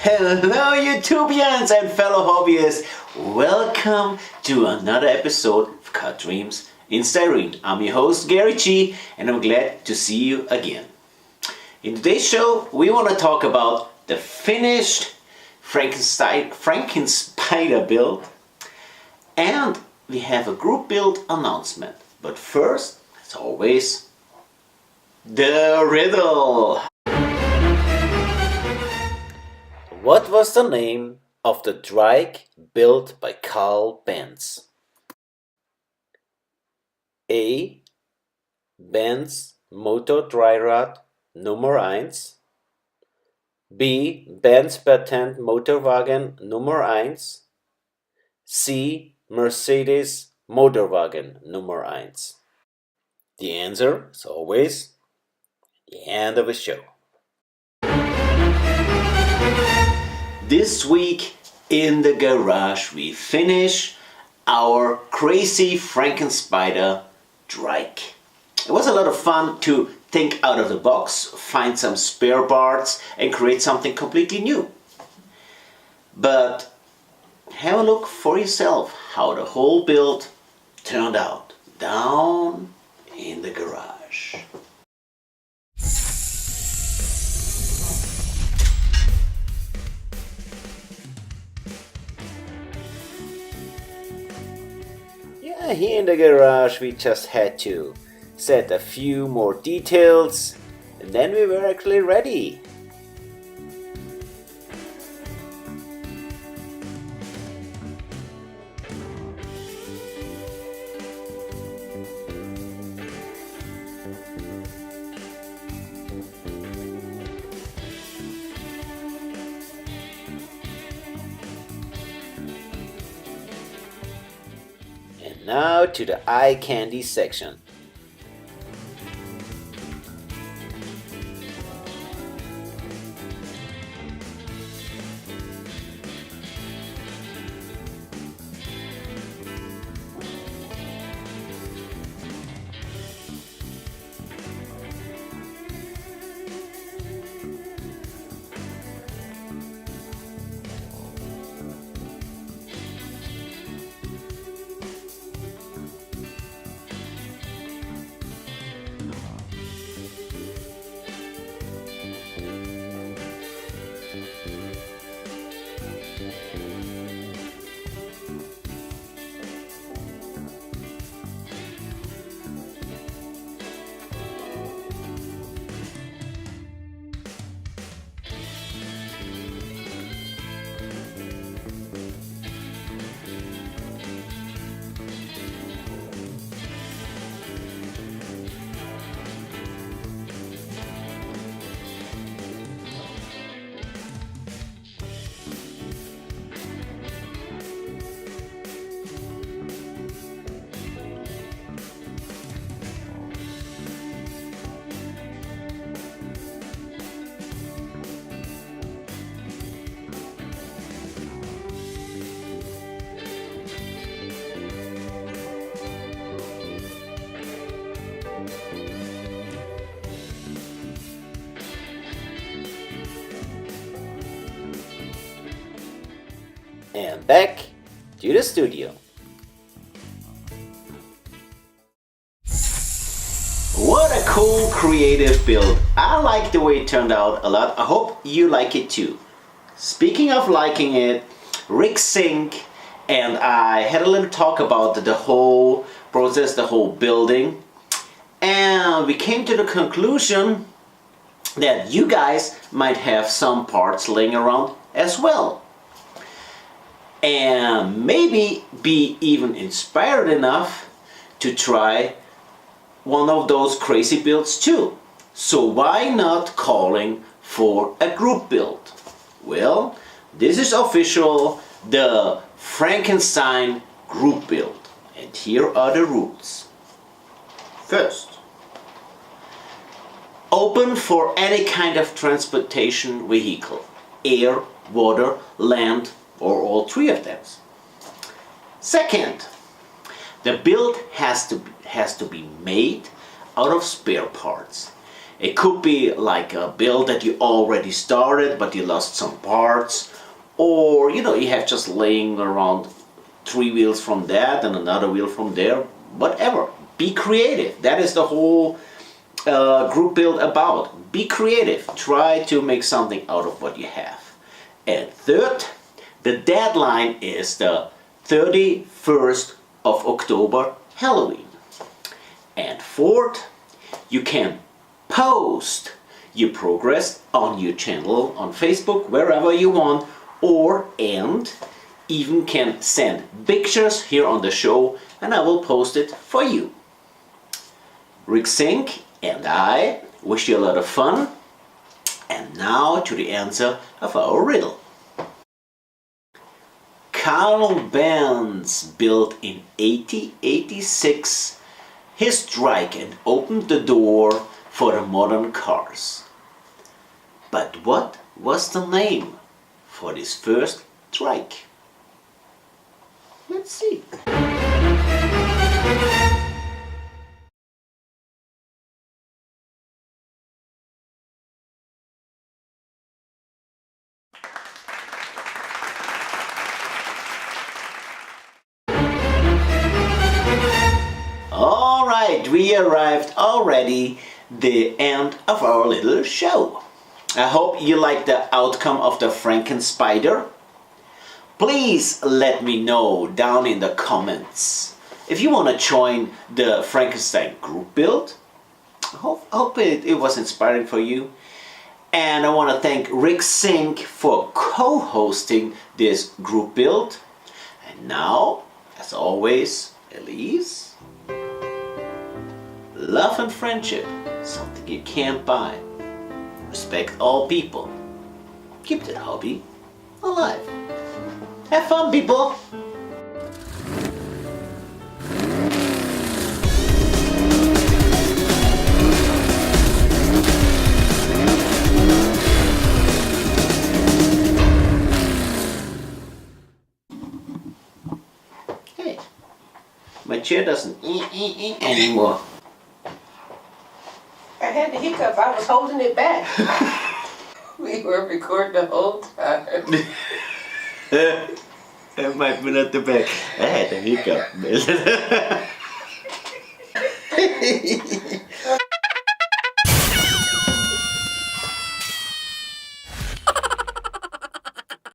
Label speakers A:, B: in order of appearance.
A: Hello YouTubians and fellow hobbyists! Welcome to another episode of Cut Dreams in Styrene. I'm your host Gary G and I'm glad to see you again. In today's show we want to talk about the finished Frankenspider build, and we have a group build announcement. But first, as always, the riddle! What was the name of the trike built by Carl Benz? A. Benz Motordreirad Nummer 1. B. Benz Patent Motorwagen Nummer 1. C. Mercedes Motorwagen Nummer 1. The answer is always the end of the show. This week in the garage we finish our crazy Frankenspider trike. It was a lot of fun to think out of the box, find some spare parts and create something completely new. But have a look for yourself how the whole build turned out down in the garage. Here in the garage we just had to set a few more details and then we were actually ready. Now to the eye candy section. And back to the studio. What a cool creative build. I like the way it turned out a lot. I hope you like it too. Speaking of liking it, Rick Sink and I had a little talk about the whole process, the whole building, and we came to the conclusion that you guys might have some parts laying around as well. And maybe be even inspired enough to try one of those crazy builds too. So why not calling for a group build? Well, this is official, the Frankenstein group build. And here are the rules. First, open for any kind of transportation vehicle, air, water, land, or all three of them. Second, the build has to be made out of spare parts. It could be like a build that you already started but you lost some parts, or you have just laying around 3 wheels from that and another wheel from there. Whatever. Be creative. That is the whole group build about. Be creative. Try to make something out of what you have. And third, the deadline is the 31st of October, Halloween. And fourth, you can post your progress on your channel, on Facebook, wherever you want, and even can send pictures here on the show and I will post it for you. Rick Sink and I wish you a lot of fun. And now to the answer of our riddle. Carl Benz built in 1886 his trike and opened the door for the modern cars. But what was the name for this first trike? Let's see. Alright, we arrived already the end of our little show. I hope you like the outcome of the Frankenspider. Please let me know down in the comments if you want to join the Frankenstein group build. I hope it was inspiring for you. And I want to thank Rick Sink for co-hosting this group build. And now, as always, Elise, love and friendship, something you can't buy. Respect all people. Keep that hobby alive. Have fun, people! Hey, my chair doesn't anymore.
B: I had the hiccup. I was holding it back. We were recording the whole time.
A: That might be not the back. I had a hiccup.